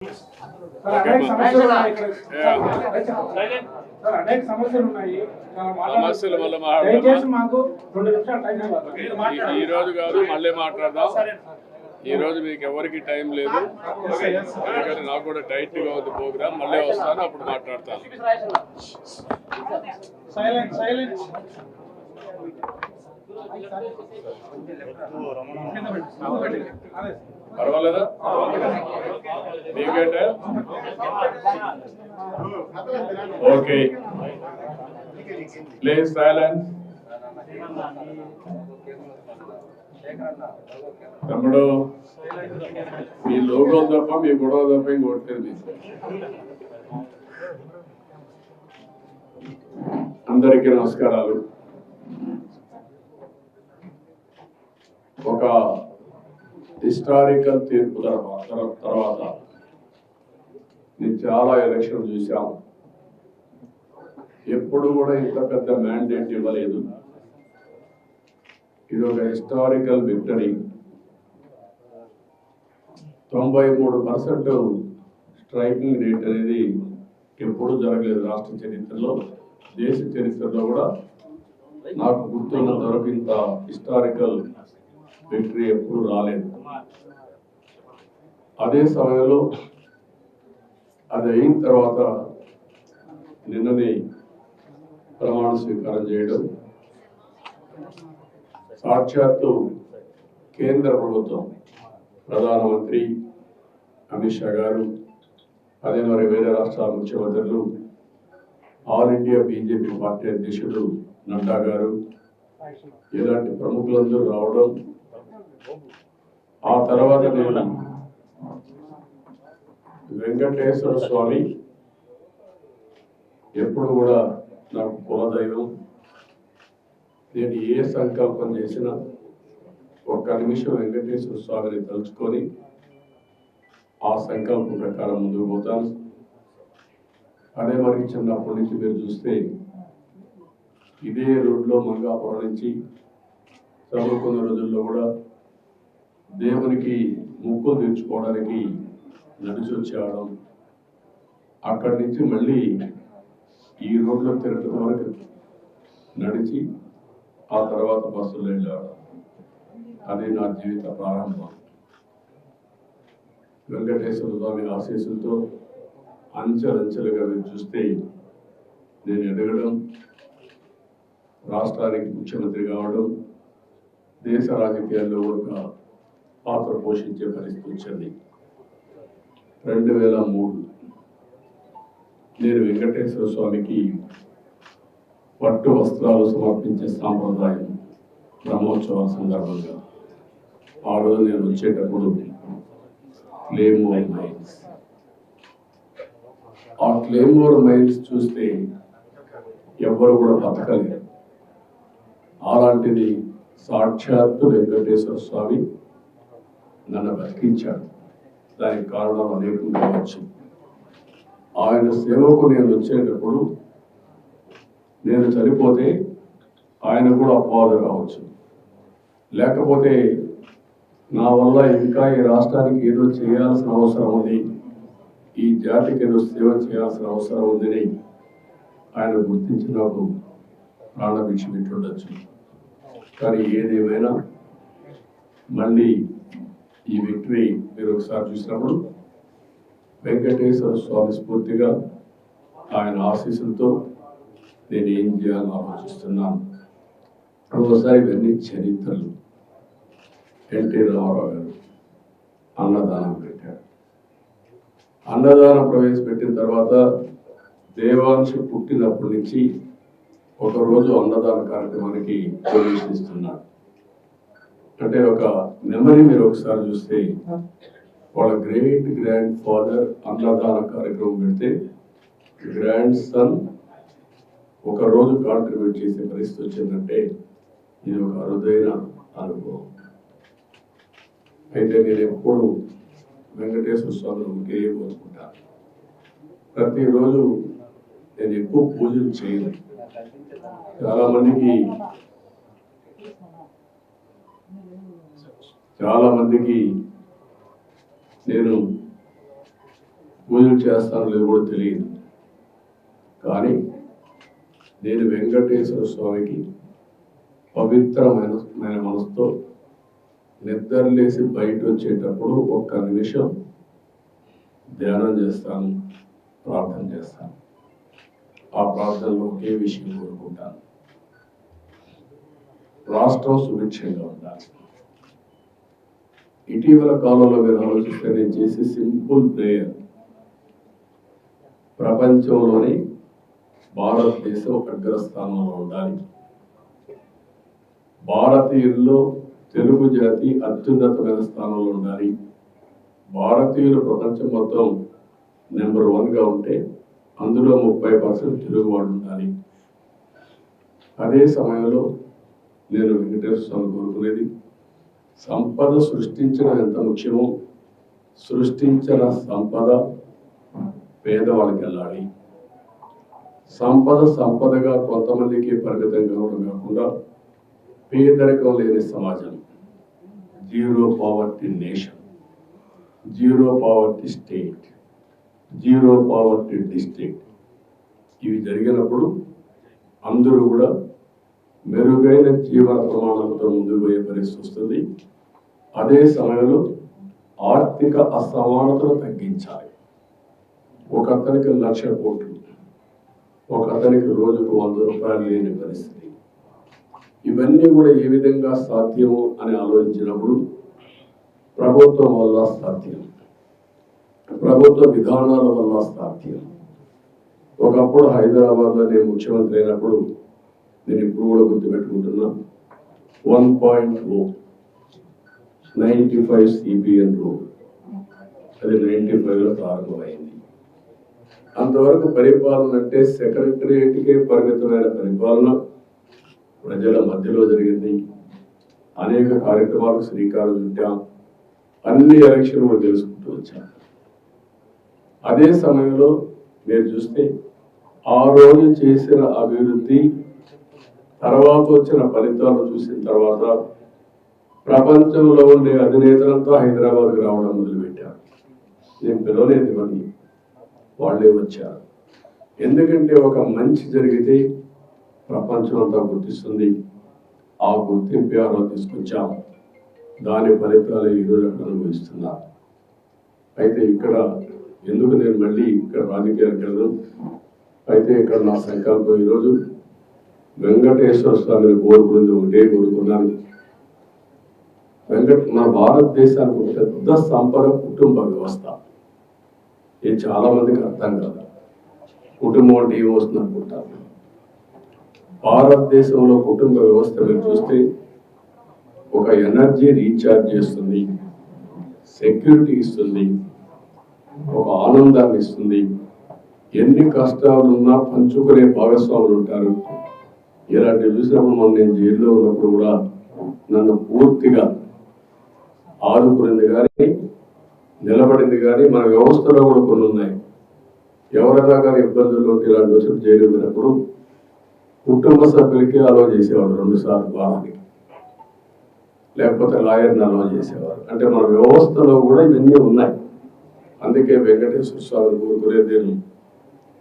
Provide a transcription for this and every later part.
అనేక సమస్యలు ఉన్నాయి. సమస్యల వల్ల మాకు 2 నిమిషాలు టైం ఈ రోజు కాదు, మళ్ళీ మాట్లాడదాం. ఈ రోజు మీకు ఎవరికి టైం లేదు, ఎందుకంటే నాకు కూడా టైట్ గా ఉంది ప్రోగ్రామ్. మళ్ళీ వస్తాను, అప్పుడు మాట్లాడతాను. పర్వాలేదా? మీకంటే ఓకే. Please silence. తమ్ముడు, మీ లోగో తప్ప మీ గొడవ తప్ప ఇంకొట్టేది. అందరికీ నమస్కారాలు. ఒక హిస్టారికల్ తీర్పు తర్వాత నేను చాలా ఎలక్షన్ చూసాము. ఎప్పుడు కూడా ఇంత పెద్ద మ్యాండేట్ ఇవ్వలేదు. ఇది ఒక హిస్టారికల్ విక్టరీ. 93% స్ట్రైకింగ్ రేట్ అనేది ఎప్పుడు జరగలేదు రాష్ట్ర చరిత్రలో, దేశ చరిత్రలో కూడా. నాకు గుర్తున్నంత వరకు ఇంత హిస్టారికల్ విక్టరీ ఎప్పుడు రాలేదు. అదే సమయంలో అది అయిన తర్వాత నిన్ననే ప్రమాణ స్వీకారం చేయడం, సాక్షాత్తు కేంద్ర ప్రభుత్వం ప్రధానమంత్రి అమిత్ షా గారు, అదే మరి వేరే రాష్ట్రాల ముఖ్యమంత్రులు, ఆల్ ఇండియా బీజేపీ పార్టీ అధ్యక్షుడు నడ్డా గారు, ఇలాంటి ప్రముఖులందరూ రావడం, ఆ తర్వాత నేను వెంకటేశ్వర స్వామి ఎప్పుడు కూడా నాకు కులదైవం. నేను ఏ సంకల్పం చేసినా ఒక్క నిమిషం వెంకటేశ్వర స్వామిని తలుచుకొని ఆ సంకల్పం ప్రకారం ముందుకు పోతాను. అదే మరి చిన్నప్పటి నుంచి మీరు చూస్తే ఇదే రోడ్లో మంగాపురం నుంచి చదువుకున్న రోజుల్లో కూడా దేవునికి ముక్కులు తీర్చుకోవడానికి నడిచి వచ్చేవాళ్ళం. అక్కడి నుంచి మళ్ళీ ఈ రోడ్లో తిరగడం వరకు నడిచి, ఆ తర్వాత బస్సులో వెళ్ళేవాళ్ళం. అది నా జీవిత ప్రారంభం. వెంకటేశ్వర స్వామి ఆశీస్సులతో అంచెలంచెలుగా మీరు చూస్తే నేను ఎదగడం, రాష్ట్రానికి ముఖ్యమంత్రి కావడం, దేశ రాజకీయాల్లో ఒక పాత్ర పోషించే పరిస్థితి వచ్చింది. 2003 నేను వెంకటేశ్వర స్వామికి పట్టు వస్త్రాలు సమర్పించే సాంప్రదాయం బ్రహ్మోత్సవాల సందర్భంగా ఆ రోజు నేను వచ్చేటప్పుడు క్లేమోర్ మైన్స్, ఆ క్లేమోర్ మైన్స్ చూస్తే ఎవ్వరు కూడా బతకలేరు. అలాంటిది సాక్షాత్తు వెంకటేశ్వర స్వామి నన్ను బతికించాడు. దానికి కారణం అనేకం కావచ్చు. ఆయన సేవకు నేను వచ్చేటప్పుడు నేను చనిపోతే ఆయన కూడా అపవాదు కావచ్చు, లేకపోతే నా వల్ల ఇంకా ఈ రాష్ట్రానికి ఏదో చేయాల్సిన అవసరం ఉంది, ఈ జాతికి ఏదో సేవ చేయాల్సిన అవసరం ఉందని ఆయన గుర్తించి నాకు ప్రాణభిక్ష పెట్టుండొచ్చు. కానీ ఏదేమైనా మళ్ళీ ఈ విక్టరీ మీరు ఒకసారి చూసినప్పుడు వెంకటేశ్వర స్వామి స్ఫూర్తిగా, ఆయన ఆశీస్సులతో నేను ఏం చేయాలని ఆలోచిస్తున్నాను. ఒకసారి ఇవన్నీ చరిత్రలు. ఎన్టీ రామారావు గారు అన్నదానం పెట్టాడు. అన్నదానం ప్రవేశపెట్టిన తర్వాత దేవాంశ పుట్టినప్పటి నుంచి ఒకరోజు అన్నదాన కార్యక్రమానికి ప్రవేశిస్తున్నాడు. అంటే ఒక మెమరీ మీరు ఒకసారి చూస్తే, వాళ్ళ గ్రేట్ గ్రాండ్ ఫాదర్ అన్నదాన కార్యక్రమం పెడితే గ్రాండ్ సన్ ఒక రోజు కాంట్రిబ్యూట్ చేసే పరిస్థితి వచ్చిందంటే ఇది ఒక అరుదైన అనుభవం. అయితే నేను ఎప్పుడు వెంకటేశ్వర స్వామిని ఒకే కోరుకుంటాను. ప్రతిరోజు నేను ఎక్కువ పూజలు చేయను. చాలా మందికి నేను పూజలు చేస్తానో లేదో కూడా తెలియదు. కానీ నేను వెంకటేశ్వర స్వామికి పవిత్రమైన మనసుతో నిద్రలేసి బయట వచ్చేటప్పుడు ఒక్క నిమిషం ధ్యానం చేస్తాను, ప్రార్థన చేస్తాను. ఆ ప్రార్థనలో ఒకే విషయం కోరుకుంటాను, రాష్ట్రం సుభిక్షంగా ఉండాలి. ఇటీవల కాలంలో మీరు ఆలోచిస్తే నేను చేసే సింపుల్ ప్రేయర్, ప్రపంచంలోని భారతదేశం అగ్రస్థానంలో ఉండాలి, భారతీయుల్లో తెలుగు జాతి అత్యున్నతమైన స్థానంలో ఉండాలి, భారతీయులు ప్రపంచం మొత్తం నెంబర్ 1గా ఉంటే అందులో 30% తెలుగు వాళ్ళు ఉండాలి. అదే సమయంలో నేను వెంకటేశ్వర స్వామి కోరుకునేది, సంపద సృష్టించడం ఎంత ముఖ్యమో సృష్టించిన సంపద పేదవాళ్ళకి వెళ్ళాలి. సంపదగా కొంతమందికి పరిమితం కావడం కాకుండా పేదరికం లేని సమాజం, zero poverty nation, zero poverty state, zero poverty district, ఇవి జరిగినప్పుడు అందరూ కూడా మెరుగైన జీవన ప్రమాణాలతో ముందుకు పోయే పరిస్థితి వస్తుంది. అదే సమయంలో ఆర్థిక అసమానతను తగ్గించాలి. ఒక అతనికి 1,00,000 కోట్లు, ఒక అతనికి రోజుకు 100 రూపాయలు లేని పరిస్థితి. ఇవన్నీ కూడా ఏ విధంగా సాధ్యము అని ఆలోచించినప్పుడు ప్రభుత్వం వల్ల సాధ్యం, ప్రభుత్వ విధానాల వల్ల సాధ్యం. ఒకప్పుడు హైదరాబాద్లో నేను ముఖ్యమంత్రి అయినప్పుడు, నేను ఇప్పుడు కూడా గుర్తుపెట్టుకుంటున్నా, 1.0 95 CBN రోడ్, అది 95లో ప్రారంభమైంది. అంతవరకు పరిపాలన అంటే సెక్రటరియేట్కే పరిమితమైన పరిపాలన ప్రజల మధ్యలో జరిగింది. అనేక కార్యక్రమాలకు శ్రీకారం చుట్టాం, అన్ని ఎలక్షన్లు తెలుసుకుంటూ వచ్చాం. అదే సమయంలో మీరు చూస్తే ఆ రోజు చేసిన అభివృద్ధి తర్వాత వచ్చిన ఫలితాలు చూసిన తర్వాత ప్రపంచంలో ఉండే అధినేతలంతా హైదరాబాద్కి రావడం మొదలుపెట్టారు. నేను పిలవలేదు ఇవన్నీ, వాళ్ళే వచ్చారు. ఎందుకంటే ఒక మంచి జరిగితే ప్రపంచం అంతా గుర్తిస్తుంది. ఆ గుర్తింపు ఎవరో తీసుకొచ్చాం, దాని ఫలితాలు ఈరోజు అక్కడ అనుభవిస్తున్నారు. అయితే ఇక్కడ ఎందుకు నేను మళ్ళీ ఇక్కడ రాజకీయాలకు వెళ్ళను, అయితే ఇక్కడ నా సంకల్పం ఈరోజు వెంకటేశ్వర స్వామిని కోరుకునేది ఒకటే కోరుకున్నాను. మన భారతదేశానికి ఒక పెద్ద సంపద కుటుంబ వ్యవస్థ. ఇది చాలా మందికి అర్థం కాదు. కుటుంబం అంటే ఏమొస్తుంది అనుకుంటారు. భారతదేశంలో కుటుంబ వ్యవస్థ మీరు చూస్తే ఒక ఎనర్జీ రీఛార్జ్ చేస్తుంది, సెక్యూరిటీ ఇస్తుంది, ఒక ఆనందాన్ని ఇస్తుంది. ఎన్ని కష్టాలున్నా పంచుకునే భాగస్వాములు ఉంటారు. ఇలాంటివి చూసినప్పుడు నేను జైల్లో ఉన్నప్పుడు కూడా నన్ను పూర్తిగా ఆదుకునింది కానీ నిలబడింది కానీ మన వ్యవస్థలో కూడా కొన్ని ఉన్నాయి. ఎవరైనా కానీ ఇబ్బందులు ఉంటే ఇలాంటి వచ్చి జైలు పోయినప్పుడు కుటుంబ సభ్యులకి అలవ చేసేవాడు 2 సార్లు వారానికి, లేకపోతే లాయర్ని అలవ చేసేవారు. అంటే మన వ్యవస్థలో కూడా ఇవన్నీ ఉన్నాయి. అందుకే వెంకటేశ్వర స్వామి కోరుకునేది, నేను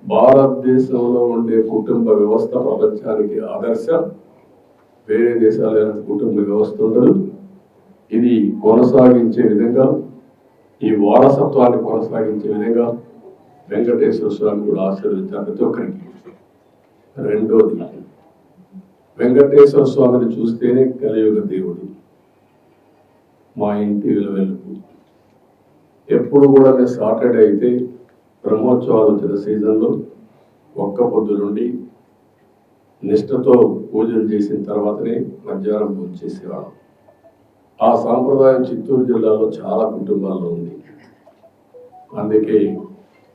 భారతదేశంలో ఉండే కుటుంబ వ్యవస్థ ప్రపంచానికి ఆదర్శం. వేరే దేశాలైన కుటుంబ వ్యవస్థ ఉండదు. ఇది కొనసాగించే విధంగా, ఈ వారసత్వాన్ని కొనసాగించే విధంగా వెంకటేశ్వర స్వామి కూడా ఆశీర్వదించారు ప్రతి ఒక్కరికి. రెండోది, వెంకటేశ్వర స్వామిని చూస్తేనే కలియుగ దేవుడు, మా ఇంటి విలువెలుపు. ఎప్పుడు కూడా నేను సాటర్డే అయితే బ్రహ్మోత్సవాలు వచ్చిన సీజన్లో ఒక్క పొద్దు నుండి నిష్ఠతో పూజలు చేసిన తర్వాతనే మధ్యాహ్నం పూజ చేసేవాళ్ళం. ఆ సాంప్రదాయం చిత్తూరు జిల్లాలో చాలా కుటుంబాల్లో ఉంది. అందుకే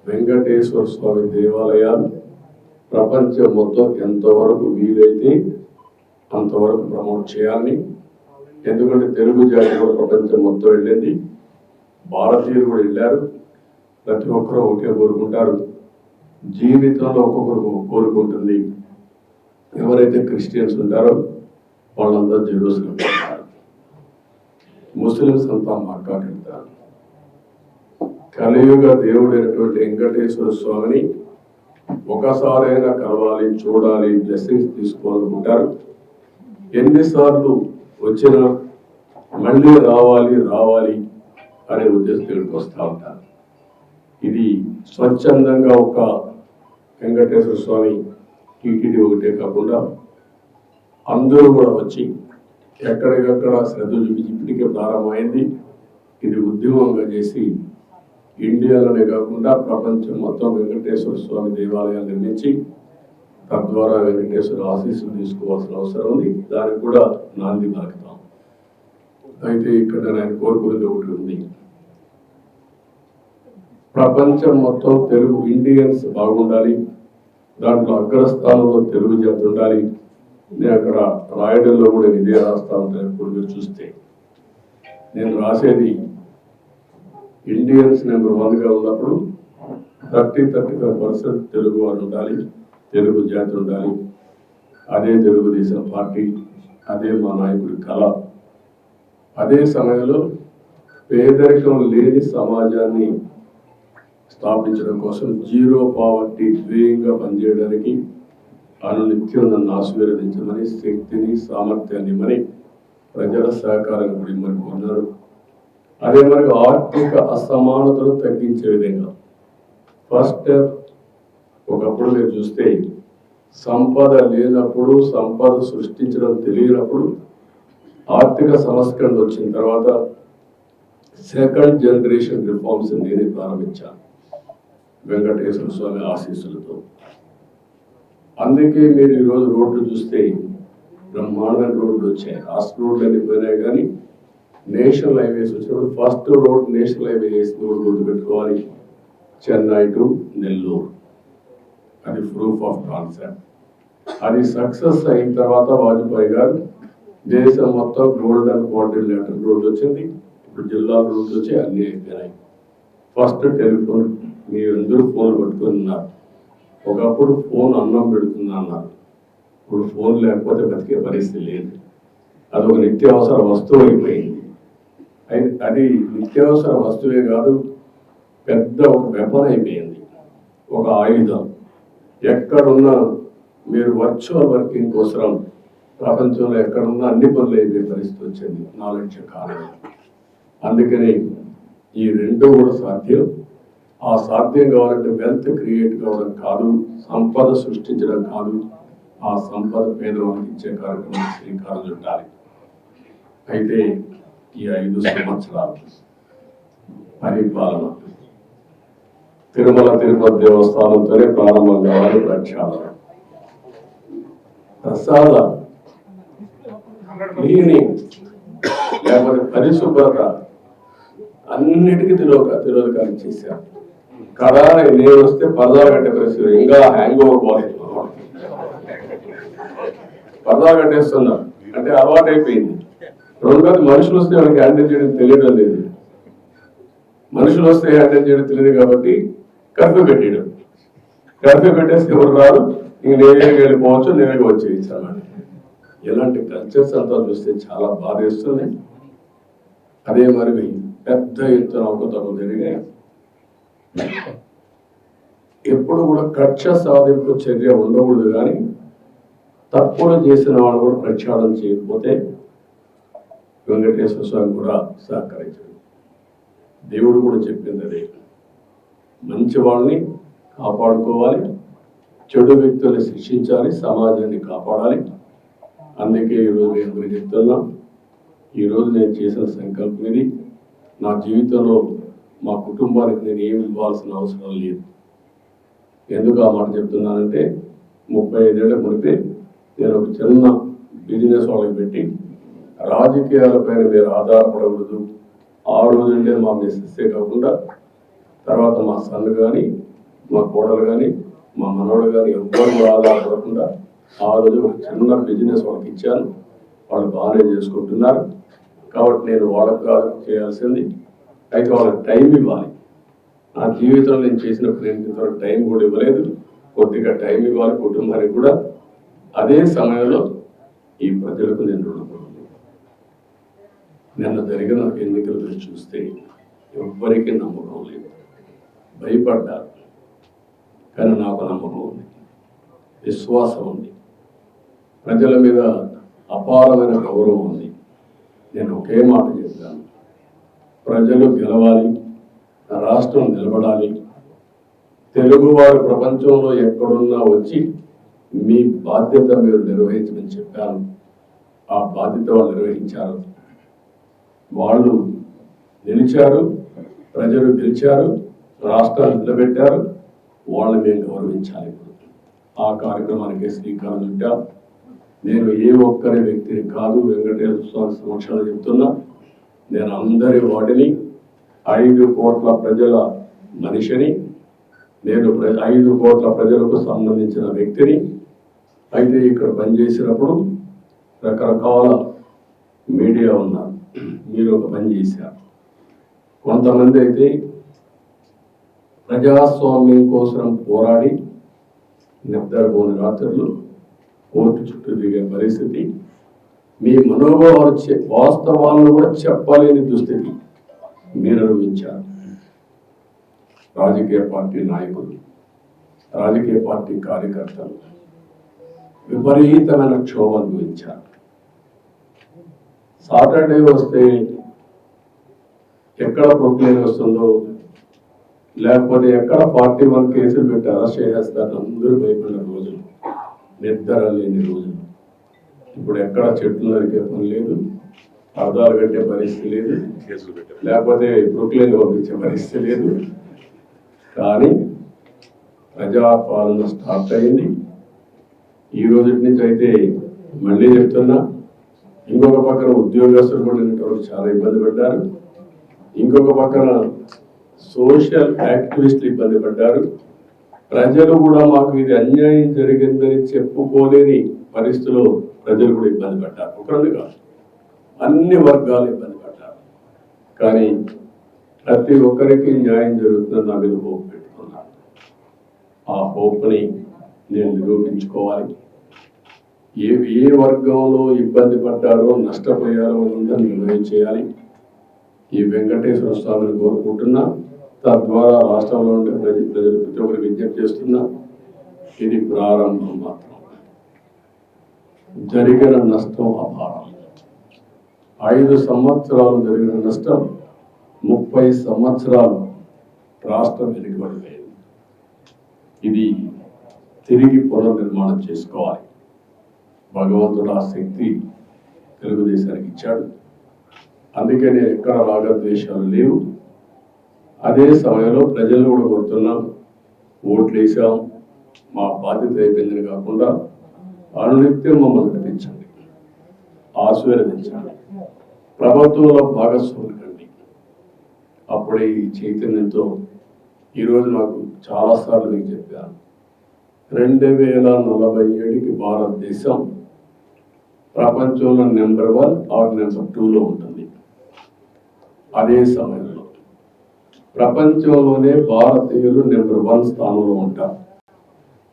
వెంకటేశ్వర స్వామి దేవాలయాలు ప్రపంచం మొత్తం ఎంతవరకు వీలైతే అంతవరకు ప్రమోట్ చేయాలని. ఎందుకంటే తెలుగు జాతి కూడా ప్రపంచం మొత్తం వెళ్ళింది, భారతీయులు కూడా వెళ్ళారు. ప్రతి ఒక్కరూ ఒకే కోరుకుంటారు, జీవితంలో ఒక్కొక్కరు కోరుకుంటుంది. ఎవరైతే క్రిస్టియన్స్ ఉంటారో వాళ్ళంతా జెరూసలేం వెళ్తారు, ముస్లిమ్స్ అంతా మక్కాకి వెళ్తారు, కలియుగ దేవుడైనటువంటి వెంకటేశ్వర స్వామిని ఒకసారైనా కలవాలి, చూడాలి, బ్లెస్సింగ్స్ తీసుకోవాలనుకుంటారు. ఎన్నిసార్లు వచ్చినా మళ్ళీ రావాలి రావాలి అనే ఉద్దేశం ఇక్కడికి వస్తూ ఉంటారు. ఇది స్వచ్ఛందంగా ఒక వెంకటేశ్వర స్వామి టీటీడీ ఒకటే కాకుండా అందరూ కూడా వచ్చి ఎక్కడికక్కడ శ్రద్ధ చూపించి ఇప్పటికే ప్రారంభమైంది. ఇది ఉద్యమంగా చేసి ఇండియాలోనే కాకుండా ప్రపంచం మొత్తం వెంకటేశ్వర స్వామి దేవాలయాలు నిర్మించి తద్వారా వెంకటేశ్వర ఆశీస్సులు తీసుకోవాల్సిన అవసరం ఉంది. దానికి కూడా నాంది పలుకుతాం. అయితే ఇక్కడ నేను కోరుకునేది ఒకటి ఉంది. ప్రపంచం మొత్తం తెలుగు ఇండియన్స్ బాగుండాలి, దాంట్లో అగ్రస్థానంలో తెలుగు జాతి ఉండాలి. నేను అక్కడ రాయడంలో కూడా ఇదే రాస్తా ఉంటాను. ఇప్పుడు మీరు చూస్తే నేను రాసేది ఇండియన్స్ నెంబర్ 1గా ఉన్నప్పుడు 35% తెలుగు వారు ఉండాలి, తెలుగు జాతి ఉండాలి. అదే తెలుగుదేశం పార్టీ, అదే మా నాయకుడి కళ. అదే సమయంలో పేదరికం లేని సమాజాన్ని స్థాపించడం కోసం జీరో పావర్టీ ధ్యేయంగా పనిచేయడానికి అనునిత్యం నన్ను ఆశీర్వదించమని, శక్తిని సామర్థ్యాన్ని ఇవ్వని, ప్రజల సహకారాన్ని కూడా ఇమ్మని కోరున్నారు. అదే మరి ఆర్థిక అసమానతలు తగ్గించే విధంగా ఫస్ట్ ఒకప్పుడు మీరు చూస్తే సంపద లేనప్పుడు, సంపద సృష్టించడం తెలియనప్పుడు ఆర్థిక సంస్కరణ వచ్చిన తర్వాత సెకండ్ జనరేషన్ రిఫార్మ్స్ నేనే ప్రారంభించాను వెంకటేశ్వర స్వామి ఆశీస్సులతో. అందుకే మీరు ఈరోజు రోడ్లు చూస్తే బ్రహ్మాండమైన రోడ్లు వచ్చాయి. రాష్ట్ర రోడ్లు అన్ని పోయినాయి, కానీ నేషనల్ హైవేస్ వచ్చినప్పుడు ఫస్ట్ రోడ్ నేషనల్ హైవే వేసిన కూడా గుర్తుపెట్టుకోవాలి, చెన్నై టు నెల్లూరు. అది ప్రూఫ్ ఆఫ్ కాన్సెప్ట్. అది సక్సెస్ అయిన తర్వాత వాజ్పేయి గారు దేశం మొత్తం గోల్డెన్ క్వాడ్రిలేటరల్ రోడ్ వచ్చింది. ఇప్పుడు జిల్లాల రోడ్లు వచ్చి అన్నీ అయిపోయినాయి. ఫస్ట్ టెలిఫోన్, మీరు అందరూ ఫోన్ పట్టుకొని ఉన్నారు. ఒకప్పుడు ఫోన్ అన్నం పెడుతుందా అన్నారు. ఇప్పుడు ఫోన్ లేకపోతే బతికే పరిస్థితి లేదు. అది ఒక నిత్యావసర వస్తువు అయిపోయింది. అది నిత్యావసర వస్తువే కాదు, పెద్ద ఒక వెపన్ అయిపోయింది, ఒక ఆయుధం. ఎక్కడున్నా మీరు వర్చువల్ వర్కింగ్ కోసం ప్రపంచంలో ఎక్కడున్నా అన్ని పనులు అయిపోయే పరిస్థితి వచ్చింది 4 లక్షల కాలం. అందుకని ఈ రెండు కూడా సాధ్యం. ఆ సాధ్యం కావాలంటే వెల్త్ క్రియేట్ కావడం కాదు, సంపద సృష్టించడం కాదు, ఆ సంపద పేదవాళ్ళకి ఇచ్చే కార్యక్రమం శ్రీకారం చుట్టాలి. అయితే ఈ 5 సంవత్సరాలు పరిపాలన తిరుమల తిరుపతి దేవస్థానంతోనే ప్రారంభం కావాలి. ప్రక్షాళన, ప్రసాద క్లీనింగ్, లేకపోతే పరిశుభ్రత అన్నిటికీ తిరోధకాలు చేశారు. కదా నేను వస్తే పరదాలు కట్టే పరిస్థితి, ఇంకా హ్యాంగ్ ఓవర్ పోలేదు. పరదాలు కట్టేస్తున్నారు అంటే అలవాటు అయిపోయింది. రెండోది మనుషులు వస్తే వాళ్ళకి హ్యాండిల్ చేయడం తెలియడం లేదు. మనుషులు వస్తే హ్యాండిల్ చేయడం తెలియదు కాబట్టి కర్ఫ్యూ పెట్టేయడం. కర్ఫ్యూ పెట్టేస్తే ఎవరు రాదు, ఇంక నేనే వెళ్ళిపోవచ్చు, నేనే వచ్చేయించాలి. ఇలాంటి కల్చర్స్ అంతా చూస్తే చాలా బాధ వేస్తుంది. అదే మరి పెద్ద ఎత్తున అవకతవకలు జరిగాయి. ఎప్పుడు కూడా కక్ష సాధింపు చర్య ఉండకూడదు, కానీ తప్పులు చేసిన వాళ్ళు కూడా ప్రక్షాళన చేయకపోతే వెంకటేశ్వర స్వామి కూడా సహకరించాడు. దేవుడు కూడా చెప్పింది అదే, మంచి వాళ్ళని కాపాడుకోవాలి, చెడు వ్యక్తుల్ని శిక్షించాలి, సమాజాన్ని కాపాడాలి. అందుకే ఈరోజు నేను చెప్తున్నా, ఈరోజు నేను చేసిన సంకల్పం ఇది. నా జీవితంలో మా కుటుంబానికి నేను ఏమి ఇవ్వాల్సిన అవసరం లేదు. ఎందుకు ఆ మాట చెప్తున్నానంటే 35 ఏళ్ల మునిపే నేను ఒక చిన్న బిజినెస్ వాళ్ళకి పెట్టి, రాజకీయాలపైన మీరు ఆధారపడకూడదు. ఆ రోజుంటే మా మిస్సెస్సే కాకుండా తర్వాత మా సన్ కానీ, మా కోడలు కానీ, మా మనవడు కానీ ఎవ్వరు ఆధారపడకుండా ఆ రోజు ఒక చిన్న బిజినెస్ వాళ్ళకి ఇచ్చాను. వాళ్ళు బాగానే చేసుకుంటున్నారు. కాబట్టి నేను వాళ్ళకు కాదు చేయాల్సింది, అయితే వాళ్ళకి టైం ఇవ్వాలి. నా జీవితంలో నేను చేసినప్పుడు నేను ఇంతవరకు టైం కూడా ఇవ్వలేదు. కొద్దిగా టైం ఇవ్వాలి కుటుంబానికి కూడా. అదే సమయంలో ఈ ప్రజలకు నేను రుణపడుతున్నాను. నిన్న జరిగిన ఎన్నికలు చూస్తే ఎవ్వరికీ నమ్మకం లేదు. భయపడ్డారు. కానీ నాకు నమ్మకం ఉంది, విశ్వాసం ఉంది, ప్రజల మీద అపారమైన గౌరవం ఉంది. నేను ఒకే మాట చెప్తాను, ప్రజలు గెలవాలి, రాష్ట్రం నిలబడాలి, తెలుగువారు ప్రపంచంలో ఎక్కడున్నా వచ్చి మీ బాధ్యత మీరు నిర్వహించమని చెప్పాను. ఆ బాధ్యత వాళ్ళు నిర్వహించారు, వాళ్ళు నిలిచారు, ప్రజలు గెలిచారు, రాష్ట్రాన్ని నిలబెట్టారు. వాళ్ళని మేము గౌరవించాలి. ఆ కార్యక్రమానికి శ్రీకారం చుట్టాం. నేను ఏ ఒక్కరి వ్యక్తిని కాదు, వెంకటేశ్వర స్వామి సమక్షంలో చెప్తున్నా, నేను అందరి వాటిని 5 కోట్ల ప్రజల మనిషిని, నేను 5 కోట్ల ప్రజలకు సంబంధించిన వ్యక్తిని. అయితే ఇక్కడ పనిచేసినప్పుడు రకరకాల మీడియా ఉన్నారు, మీరు ఒక పని చేశారు. కొంతమంది అయితే ప్రజాస్వామ్యం కోసం పోరాడి నిద్రపోని రాత్రులు కోర్టు చుట్టూ దిగే పరిస్థితి, మీ మనోభావాలు వాస్తవాలను కూడా చెప్పలేని దుస్థితి మీరు అనుభవించారు. రాజకీయ పార్టీ నాయకులు, రాజకీయ పార్టీ కార్యకర్తలు విపరీతమైన క్షోభ అనుభవించారు. సాటర్డే వస్తే ఎక్కడ ప్రొక్లేన్ వస్తుందో, లేకపోతే ఎక్కడ 41 కేసులు పెట్టి అరెస్ట్ చేసేస్తారు అందరూ భయపడిన రోజులు, నిద్ర లేని రోజులు. ఇప్పుడు ఎక్కడ చెట్లు నరికే పని లేదు, అర్థాలు కట్టే పరిస్థితి లేదు, లేకపోతే ప్రొక్లేన్ పంపించే పరిస్థితి లేదు. కానీ ప్రజాపాలన స్టార్ట్ అయింది. ఈ రోజు నుంచి అయితే మళ్ళీ చెప్తున్నా, ఇంకొక పక్కన ఉద్యోగస్తులు కూడా చాలా ఇబ్బంది పడ్డారు, ఇంకొక పక్కన సోషల్ యాక్టివిస్టులు ఇబ్బంది పడ్డారు. ప్రజలు కూడా మాకు ఇది అన్యాయం జరిగిందని చెప్పుకోలేని పరిస్థితుల్లో ప్రజలు కూడా ఇబ్బంది పడ్డారు. ఒకరు కాదు, అన్ని వర్గాలు ఇబ్బంది పడ్డారు. కానీ ప్రతి ఒక్కరికి న్యాయం జరుగుతుందని నా మీద హోప్ పెట్టుకున్నాను. ఆ హోప్ని నేను నిరూపించుకోవాలి. ఏ వర్గంలో ఇబ్బంది పడ్డారో, నష్టపోయారో అందరినీ నిర్ణయం చేయాలి. ఈ వెంకటేశ్వర స్వామిని కోరుకుంటున్నా, తద్వారా రాష్ట్రంలో ఉండే ప్రజలు ప్రతి ఒక్కరు విజ్ఞప్తి చేస్తున్నా, ఇది ప్రారంభం మాత్రం. జరిగిన నష్టం అపారం. 5 సంవత్సరాలు జరిగిన నష్టం 30 సంవత్సరాలు రాష్ట్రం వెనుకబడిపోయింది. ఇది తిరిగి పునర్నిర్మాణం చేసుకోవాలి. భగవంతుడు ఆ శక్తి తెలుగుదేశానికి ఇచ్చాడు. అందుకే నేను ఎక్కడ రాగద్వేషాలు లేవు. అదే సమయంలో ప్రజలు కూడా కోరుతున్నాం, ఓట్లు వేసాం, మా బాధ్యత అయిపోయిందని కాకుండా అనునిత్యం మమ్మల్ని నడిపించండి, ఆశీర్వదించండి, ప్రభుత్వంలో భాగస్వాములు కండి. అప్పుడే ఈ చైతన్యంతో ఈరోజు నాకు చాలాసార్లు మీకు చెప్పాను, 2047కి భారతదేశం ప్రపంచంలో నెంబర్ 1 ఆర్ నెంబర్ 2లో ఉంటుంది. అదే సమయంలో ప్రపంచంలోనే భారతీయులు నెంబర్ 1 స్థానంలో ఉంటారు.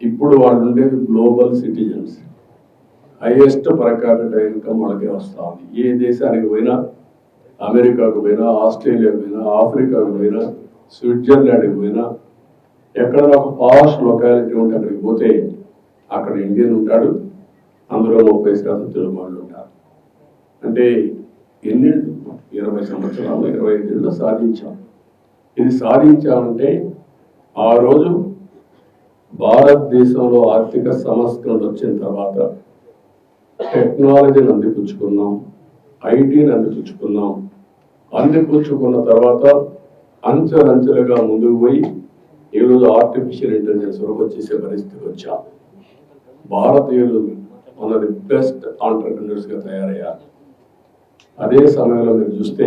ఇప్పుడు వాళ్ళు ఉండేది global citizens, highest per capita income వాళ్ళకే వస్తూ ఉంది. ఏ దేశానికి పోయినా, అమెరికాకు పోయినా, ఆస్ట్రేలియాకు పోయినా, ఆఫ్రికాకు పోయినా, స్విట్జర్లాండ్కి పోయినా, ఎక్కడైనా ఒక పాష్ లొకాలిటీ ఉంటే అక్కడికి పోతే అక్కడ ఇండియన్ ఉంటాడు, అందులో 30% తెలుగు వాళ్ళు ఉంటారు. అంటే ఎన్ని 20 సంవత్సరాలు 25 ఏళ్ళు సాధించాం. ఇది సాధించామంటే ఆ రోజు భారతదేశంలో ఆర్థిక సంస్కరణలు వచ్చిన తర్వాత టెక్నాలజీని అందిపుచ్చుకున్నాం, ఐటీని అందిపుచ్చుకున్నాం. అందిపుచ్చుకున్న తర్వాత అంచెలంచెలుగా ముందుకు పోయి ఈరోజు ఆర్టిఫిషియల్ ఇంటెలిజెన్స్ వరకు వచ్చేసే పరిస్థితికి వచ్చాం. భారతీయులు వన్ ఆఫ్ ది బెస్ట్ ఆంటర్ప్రినర్స్గా తయారయ్యారు. అదే సమయంలో మీరు చూస్తే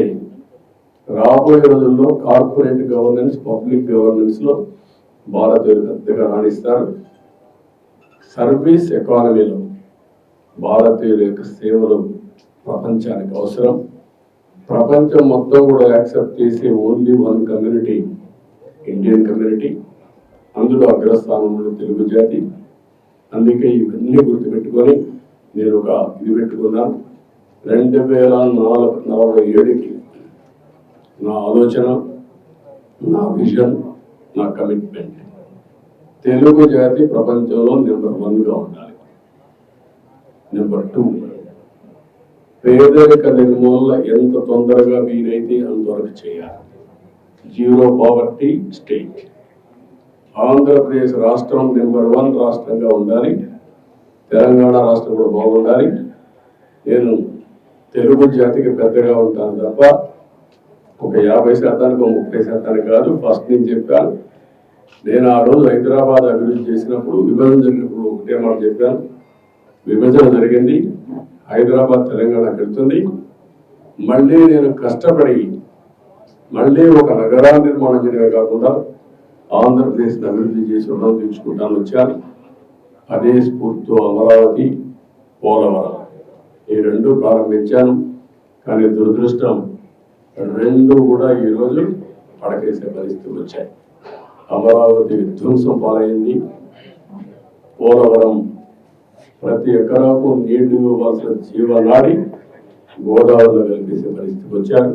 రాబోయే రోజుల్లో కార్పొరేట్ గవర్నెన్స్, పబ్లిక్ గవర్నెన్స్లో భారతీయులు పెద్దగా రాణిస్తారు. సర్వీస్ ఎకానమీలో భారతీయుల యొక్క సేవలు ప్రపంచానికి అవసరం. ప్రపంచం మొత్తం కూడా యాక్సెప్ట్ చేసే ఓన్లీ 1 కమ్యూనిటీ, ఇండియన్ కమ్యూనిటీ. అందులో అగ్రస్థానంలో తెలుగు జాతి. అందుకే ఇవన్నీ గుర్తుపెట్టుకొని నేను ఒక ఇది పెట్టుకున్నాను. 2047కి నా ఆలోచన, నా విజన్, నా కమిట్మెంట్. తెలుగు జాతి ప్రపంచంలో నెంబర్ 1గా ఉండాలి. నెంబర్ 2, పేదరిక నిర్మూలన ఎంత తొందరగా వీలైతే అంతవరకు చేయాలి. Zero poverty state. ఆంధ్రప్రదేశ్ రాష్ట్రం నెంబర్ 1 రాష్ట్రంగా ఉండాలి. తెలంగాణ రాష్ట్రం కూడా బాగుండాలి. నేను తెలుగు జాతికి పెద్దగా ఉంటాను తప్ప ఒక 50% 30% కాదు. ఫస్ట్ నేను చెప్పాను. నేను ఆ రోజు హైదరాబాద్ అభివృద్ధి చేసినప్పుడు, విభజన జరిగినప్పుడు ఒకటే మాట చెప్పాను. విభజన జరిగింది, హైదరాబాద్ తెలంగాణకి వెళ్తుంది. మళ్ళీ నేను కష్టపడి మళ్ళీ ఒక నగరాన్ని నిర్మాణం చేయడమే కాకుండా ఆంధ్రప్రదేశ్ అభివృద్ధి చేసి రుణం తీర్చుకుంటాను వచ్చాను. అదే స్ఫూర్తితో అమరావతి, పోలవరం ఈ 2 ప్రారంభించాను. కానీ దురదృష్టం 2 కూడా ఈరోజు పడకేసే పరిస్థితులు వచ్చాయి. అమరావతి విధ్వంసం పాలైంది. పోలవరం ప్రతి ఎకరాకు నీళ్లు ఇవ్వాల్సిన జీవనాడి గోదావరిలో కలిపేసే పరిస్థితికి వచ్చారు.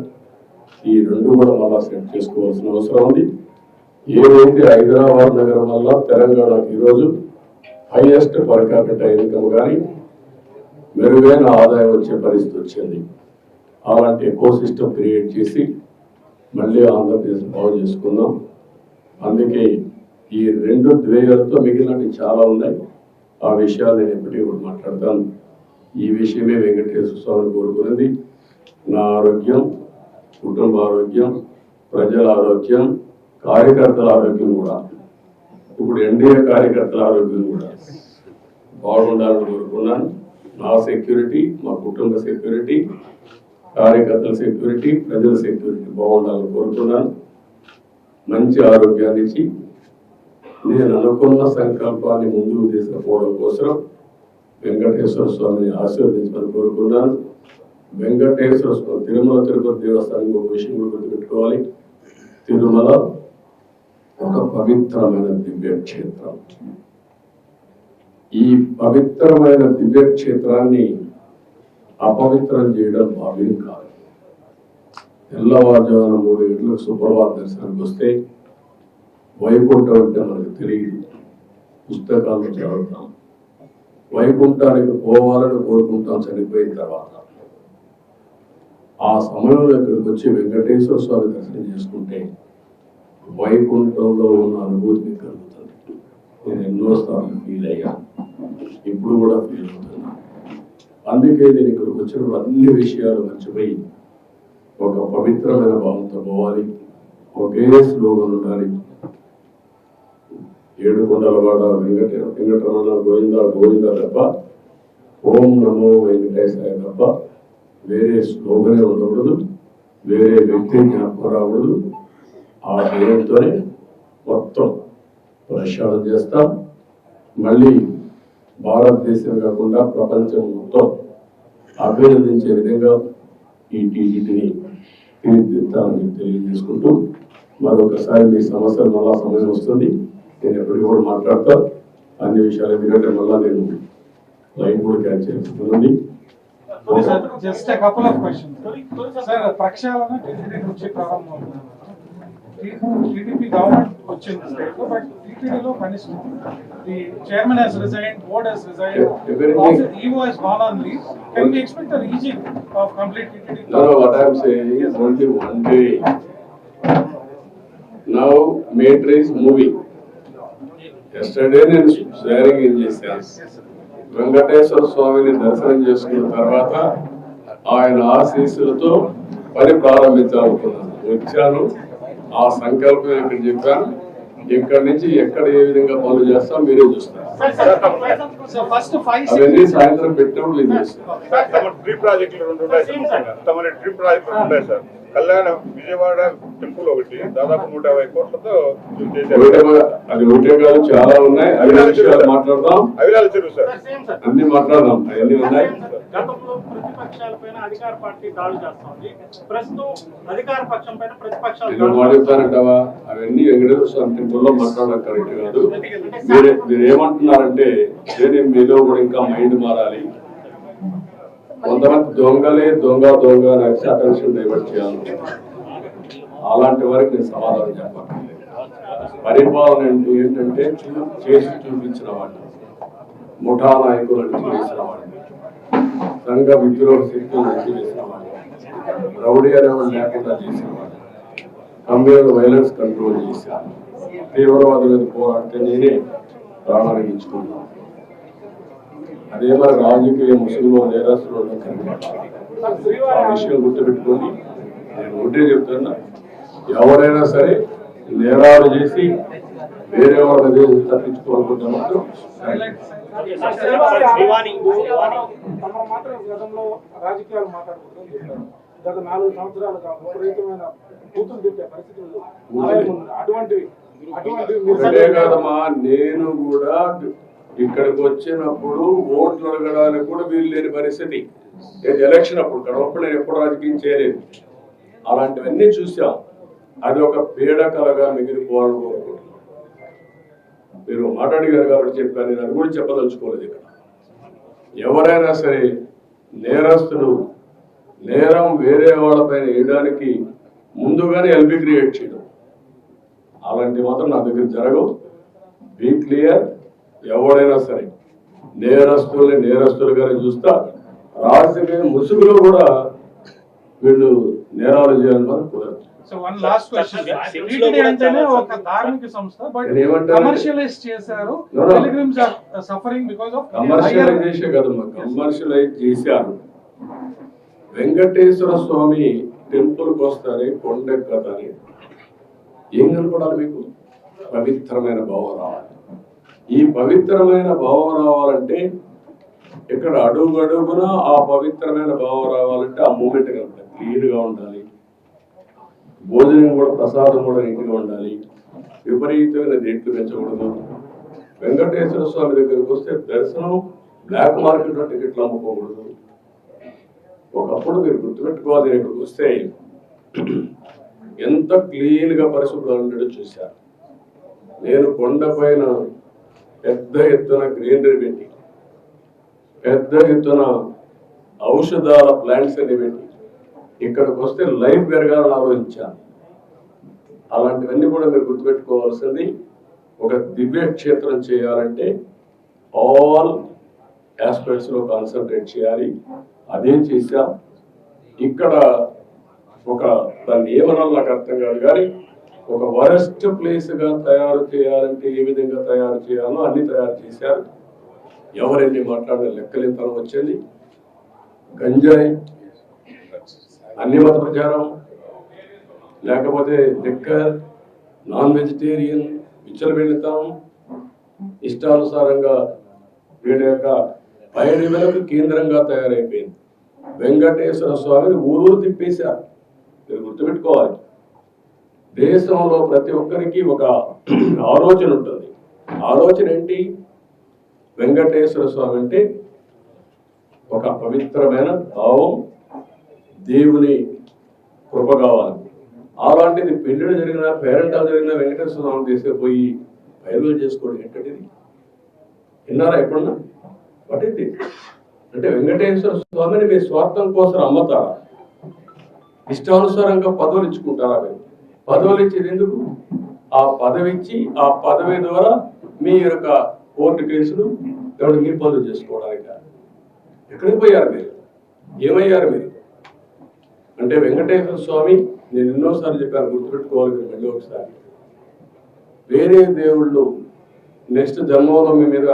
ఈ 2 కూడా మళ్ళా సెట్ చేసుకోవాల్సిన అవసరం ఉంది. ఏదైతే హైదరాబాద్ నగరం వల్ల తెలంగాణకు ఈరోజు హైయెస్ట్ పర్ క్యాపిటల్ ఇన్కమ్ కానీ మెరుగైన ఆదాయం వచ్చే పరిస్థితి వచ్చింది. అలాంటి ఎకో సిస్టమ్ క్రియేట్ చేసి మళ్ళీ ఆంధ్రప్రదేశ్ బాగు చేసుకుందాం. అందుకే ఈ 2 ధ్యేయాలతో మిగిలినవి చాలా ఉన్నాయి. ఆ విషయాలు నేను ఎప్పటికీ కూడా మాట్లాడతాను. ఈ విషయమే వెంకటేశ్వర స్వామిని కోరుకున్నది. నా ఆరోగ్యం, కుటుంబ ఆరోగ్యం, ప్రజల ఆరోగ్యం, కార్యకర్తల ఆరోగ్యం కూడా, ఇప్పుడు ఎన్డీఏ కార్యకర్తల ఆరోగ్యం కూడా బాగుండాలని కోరుకున్నాను. నా సెక్యూరిటీ, మా కుటుంబ సెక్యూరిటీ, కార్యకర్తల సెక్యూరిటీ, ప్రజల సెక్యూరిటీ బాగుండాలని కోరుకున్నాను. మంచి ఆరోగ్యాన్ని ఇచ్చి నేను అనుకున్న సంకల్పాన్ని ముందుకు తీసుకుపోవడం కోసం వెంకటేశ్వర స్వామిని ఆశీర్వదించమని కోరుకున్నాను. వెంకటేశ్వర స్వామి తిరుమల తిరుపతి దేవస్థానం ఒక విషయం కూడా గుర్తుపెట్టుకోవాలి. తిరుమల ఒక పవిత్రమైన దివ్యక్షేత్రం. ఈ పవిత్రమైన దివ్యక్షేత్రాన్ని అపవిత్రం చేయడం భావ్యం కాదు. తెల్లవారుజామున 3 గంటలకు సుప్రభాత దర్శనానికి వస్తే వైకుంఠం అంటే మనకు తెలియదు, పుస్తకాలను చదువుతాం. వైకుంఠానికి పోవాలని కోరుకుంటాం చనిపోయిన తర్వాత. ఆ సమయంలో ఇక్కడికి వచ్చి వెంకటేశ్వర స్వామి దర్శనం చేసుకుంటే వైకుంఠంలో ఉన్న అనుభూతి కలుగుతుంది. నేను ఎన్నోసార్లు ఫీల్ అయ్యాను, ఇప్పుడు కూడా ఫీల్ అవుతున్నా. అందుకే నేను ఇక్కడికి వచ్చినప్పుడు అన్ని విషయాలు మర్చిపోయి ఒక పవిత్రమైన భావంతో పోవాలి. ఒకే స్లోగన్ ఉండాలి. ఏడుకొండలవాడ వెంకటరమణ గోవింద గోవింద తప్ప, ఓం నమో వెంకటేశాయ తప్ప వేరే స్లోగనే ఉండకూడదు, వేరే వ్యక్తి జ్ఞాపకం రాకూడదు. ఆ ధ్యేయంతోనే మొత్తం ప్రక్షాళన చేస్తాం. మళ్ళీ భారతదేశం కాకుండా ప్రపంచం మొత్తం అభినందించే విధంగా ఈ టీటీడీని తీర్చిదిద్దాలని తెలియజేసుకుంటూ, మరొకసారి మీ సమస్యలు మళ్ళా సమయం వస్తుంది, నేను ఎప్పటికీ కూడా మాట్లాడతా అన్ని విషయాలు. ఎందుకంటే మళ్ళా నేను లైన్ కూడా క్యాచ్ చేస్తుంది. Just couple of questions sir. ప్రక్షాళన టీటీడీ నుంచి ప్రారంభమవుతుంది. టీడీపీ గవర్నమెంట్ వచ్చింది స్టేట్ లో, బట్ టీటీడీలో కనీసం the chairman has resigned, board has resigned, EO has gone on leave. Can we expect a rejig of complete TTD? No, what I am saying is only one day. Now matter is moving. Yesterday నేను sharing ఏం చేశాను. వెంకటేశ్వర స్వామిని దర్శనం చేసుకున్న తర్వాత ఆయన ఆశీస్సులతో పని ప్రారంభించాలనుకున్నాను. వచ్చాను, ఆ సంకల్పం ఇక్కడ చెప్పాను. ఇక్కడ నుంచి ఎక్కడ ఏ విధంగా పనులు చేస్తాం మీరే చూస్తారు. అవన్నీ సాయంత్రం పెట్టినప్పుడు ఇది చేస్తాం. డ్రీమ్ ప్రాజెక్టులు 2 ఉన్నాయి. డ్రీమ్ ప్రాజెక్టులు ఉన్నాయి సార్. కళ్యాణ విజయవాడ టెంపుల్ ఒకటి దాదాపు 150 కోట్లతో అది ఒకటే కాదు, చాలా ఉన్నాయి. మాట్లాడదాం, అవిలాల చెరువు సార్, అన్ని మాట్లాడదాం. అవన్నీ ఉన్నాయి. గతంలో ప్రతిపక్షాల పైన అధికార పార్టీ దాడులు చేస్తుంది, ప్రస్తుతం అధికార పక్షం పైన ప్రతిపక్షాలు మాట్లాడతానంటావా? అవన్నీ వెంకటేశ్వర స్వామి టెంపుల్లో మాట్లాడడం కరెక్ట్ కాదు. మీరు ఏమంటున్నారంటే మీలో కూడా ఇంకా మైండ్ మారాలి. కొంతమంది దొంగలే దొంగ దొంగ అని అటెన్షన్ డైవర్ట్ చేయాలి. అలాంటి వారికి నేను సమాధానం చెప్పాలి. పరిపాలన అంటే ఏంటంటే చేసి చూపించిన వాళ్ళు, ముఠా నాయకులను చేసిన వాళ్ళు, సంఘ విద్రోహ శక్తులను చేసిన వాళ్ళు, రౌడీ అనేవాళ్ళు లేకుండా చేసిన వాళ్ళు, కమ్యూనల్ వైలెన్స్ కంట్రోల్ చేశారు, తీవ్రవాదుల మీద పోరాడితే నేనే ప్రాణాలు ఇచ్చుకున్నాను. అదే మరి రాజకీయ ముసుగులో నేరస్తులు ఆ విషయం గుర్తుపెట్టుకొని నేను ఒకటే చెప్తున్నా, ఎవరైనా సరే నేరాలు చేసి వేరే వాళ్ళ మీద తప్పించుకోవాలనుకుంటే మాత్రం తమ మాత్రం గతంలో రాజకీయాలు మాట్లాడుకుంటూ చెప్పారు. గత 4 సంవత్సరాలుగా విపరీతమైన కూతురు తిట్టే పరిస్థితులు అటువంటివి ఒకటే కాదమ్మా, నేను కూడా ఇక్కడికి వచ్చినప్పుడు ఓట్లు అడగడానికి కూడా వీలు లేని పరిస్థితి. ఎలక్షన్ అప్పుడు కడవప్పుడు నేను ఎప్పుడు రాజకీయం చేయలేదు. అలాంటివన్నీ చూసాం. అది ఒక పీడకలగా మిగిలిపోవాలని కోరుకుంటున్నాను. మీరు మాట్లాడిగారు కాబట్టి చెప్పాను, నేను అది కూడా చెప్పదలుచుకోలేదు. ఇక్కడ ఎవరైనా సరే నేరస్తులు నేరం వేరే వాళ్ళపైన వేయడానికి ముందుగానే ఎల్బీ క్రియేట్ చేయడం, అలాంటి మాత్రం నా దగ్గర జరగవు. Be clear. ఎవరైనా సరే నేరస్తుల్ని నేరస్తులుగానే చూస్తా. రాజకీయ ముసుగులో కూడా వీళ్ళు నేరాలు చేయాలని మనం కుదరదు. So one last question, TTD అంటేనే ఒక ధార్మిక సంస్థ, బట్ కమర్షియలైజ్ చేశారు. Pilgrims are suffering because of commercialize చేసే కదమ్మా, కమర్షియలైజ్ చేశారు. వెంకటేశ్వర స్వామి టెంపుల్కి వస్తారే, కొండెక్కతాని ఏం కనపడాలి మీకు? పవిత్రమైన భావం రావాలి. ఈ పవిత్రమైన భావం రావాలంటే ఇక్కడ అడుగున ఆ పవిత్రమైన భావం రావాలంటే ఆ మూమెంట్ కనుక క్లీన్గా ఉండాలి. భోజనం కూడా, ప్రసాదం కూడా నీట్గా ఉండాలి. విపరీతమైన రేట్లు పెంచకూడదు. వెంకటేశ్వర స్వామి దగ్గరికి వస్తే దర్శనం బ్లాక్ మార్కెట్లో టికెట్లు అమ్ముకోకూడదు. ఒకప్పుడు మీరు గుర్తుపెట్టుకోవాలి, ఇక్కడికి వస్తే ఎంత క్లీన్గా పరిశుభ్రంగా ఉండేదో చూశారు. నేను కొండపైన పెద్ద ఎత్తున గ్రీనరీ పెట్టి, పెద్ద ఎత్తున ఔషధాల ప్లాంట్స్ అని పెట్టి ఇక్కడికి వస్తే లైఫ్ పెరగాలని ఆలోచించాను. అలాంటివన్నీ కూడా మీరు గుర్తుపెట్టుకోవాల్సింది. ఒక దివ్య క్షేత్రం చేయాలంటే ఆల్ ఆస్పెక్ట్స్లో కాన్సన్ట్రేట్ చేయాలి. అదేం చేశాం. ఇక్కడ ఒక దాన్ని ఏమన్నా నాకు అర్థం కాదు, కానీ ఒక వరస్ట్ ప్లేస్గా తయారు చేయాలంటే ఏ విధంగా తయారు చేయాలో అన్ని తయారు చేశారు. ఎవరెన్ని మాట్లాడిన లెక్కలింతనం వచ్చింది. గంజాయి, అన్ని మత ప్రచారం, లేకపోతే లిక్కర్, నాన్ వెజిటేరియన్, విచ్చలవిడితం, ఇష్టానుసారంగా వీడి యొక్క పైరులకు కేంద్రంగా తయారైపోయింది. వెంకటేశ్వర స్వామిని ఊరూరు తిప్పేశారు. మీరు గుర్తుపెట్టుకోవాలి, దేశంలో ప్రతి ఒక్కరికి ఒక ఆలోచన ఉంటుంది. ఆలోచన ఏంటి? వెంకటేశ్వర స్వామి అంటే ఒక పవిత్రమైన భావం, దేవుని కృప కావాలి. అలాంటిది పెళ్ళిళ్ళు జరిగిన, పేరెంటాలు జరిగిన వెంకటేశ్వర స్వామి తీసుకుపోయి పైరులు చేసుకోవడం ఏంటంటే విన్నారా ఎప్పుడన్నా? What is this? అంటే వెంకటేశ్వర స్వామిని మీ స్వార్థం కోసం అమ్మతారా? ఇష్టానుసారంగా పదవులు ఇచ్చుకుంటారా? మీరు పదవులు ఇచ్చేది ఎందుకు? ఆ పదవి ఇచ్చి ఆ పదవి ద్వారా మీ యొక్క కోర్టు కేసులు ఎవరు మీ పనులు చేసుకోవడానికి. ఎక్కడికి పోయారు మీరు? ఏమయ్యారు మీరు? అంటే వెంకటేశ్వర స్వామి, నేను ఎన్నోసార్లు చెప్పాను, గుర్తుపెట్టుకోవాలి మీరు మళ్ళీ ఒకసారి. వేరే దేవుళ్ళు నెక్స్ట్ జన్మలో మీ మీద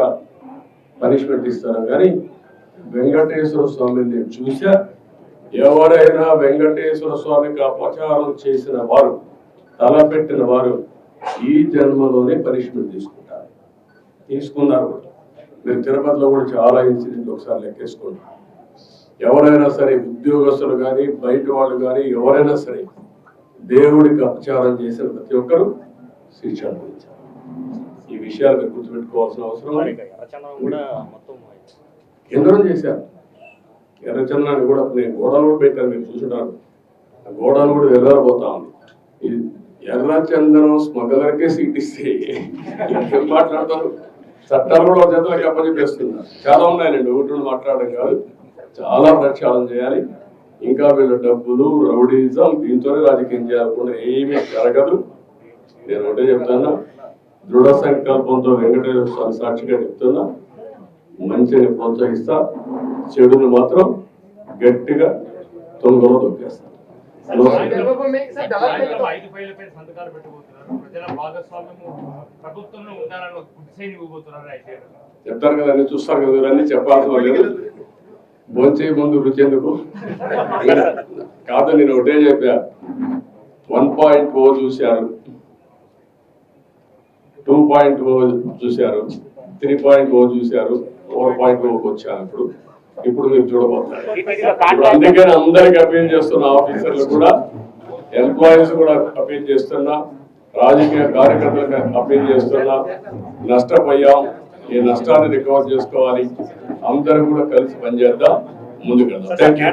పనిష్మెంట్ ఇస్తారు, కానీ వెంకటేశ్వర స్వామిని నేను చూసా. ఎవరైనా వెంకటేశ్వర స్వామికి అపచారం చేసిన వారు, తలపెట్టిన వారు ఈ జన్మలోనే పనిష్మెంట్ తీసుకుంటారు. తీసుకున్నారు కూడా. మీరు తిరుపతిలో కూడా చాలా ఇన్సిడెంట్ ఒకసారి లెక్కేసుకోండి. ఎవరైనా సరే, ఉద్యోగస్తులు కానీ బయట వాళ్ళు కానీ ఎవరైనా సరే దేవుడికి అపచారం చేసిన ప్రతి ఒక్కరూ శిక్ష అనుభవించారు. ఈ విషయాలు మీరు గుర్తుపెట్టుకోవాల్సిన అవసరం. ఎందరో చేశారు. ఎర్రచందనాన్ని కూడా నేను గోడలు కూడా పెట్టాను, మీరు చూసుంటారు. ఆ గోడలు కూడా వెళ్ళబోతా ఉంది. ఇది ఎర్రచందనం స్మగ్లర్కే సీట్ ఇస్తే ఏం మాట్లాడతారు? చట్టాలు కూడా చేతులకు అప్పచెప్పేస్తున్నారు. చాలా ఉన్నాయండి, ఒకటి మాట్లాడడం కాదు, చాలా ప్రక్షాళన చేయాలి. ఇంకా వీళ్ళ డబ్బులు, రౌడీజం, దీంతోనే రాజకీయం చేయాలనుకుంటే ఏమీ జరగదు. నేను ఒకటే చెప్తాను, దృఢ సంకల్పంతో వెంకటేశ్వర స్వామి సాక్షిగా చెప్తున్నా, మంచిని ప్రోత్సహిస్తా, చెడుని మాత్రం గట్టిగా తొంగలో దొక్కేస్తా. ఐదు ఫైళ్లపై సంతకాలు పెట్టబోతున్నారు. ప్రజల భాగస్వామ్యము ప్రభుత్వంలో ఉండాలని ఒక డిసైన్ ఇవ్వబోతున్నారు. అయితే చెప్తారు కదా, అన్ని చూస్తారు కదా, అన్ని చెప్పాల్సిన లేదు. భోంచే ముందు రుచి ఎందుకు కాదు, నేను ఒకటే చెప్పా. 1.0 చూశారు, 2.0 చూశారు, 3.0 చూశారు, 4.0 వచ్చారు. ఇప్పుడు మీరు చూడబోతారు. ఇప్పుడు అందుకని అందరికి అపీల్ చేస్తున్న ఆఫీసర్లు కూడా, ఎంప్లాయీస్ కూడా అపీల్ చేస్తున్నా, రాజకీయ కార్యకర్తలకు అపీల్ చేస్తున్నా, నష్టపోయాం, ఈ నష్టాన్ని రికవర్ చేసుకోవాలి, అందరూ కూడా కలిసి పనిచేద్దాం, ముందుకెళ్దాం. Thank you.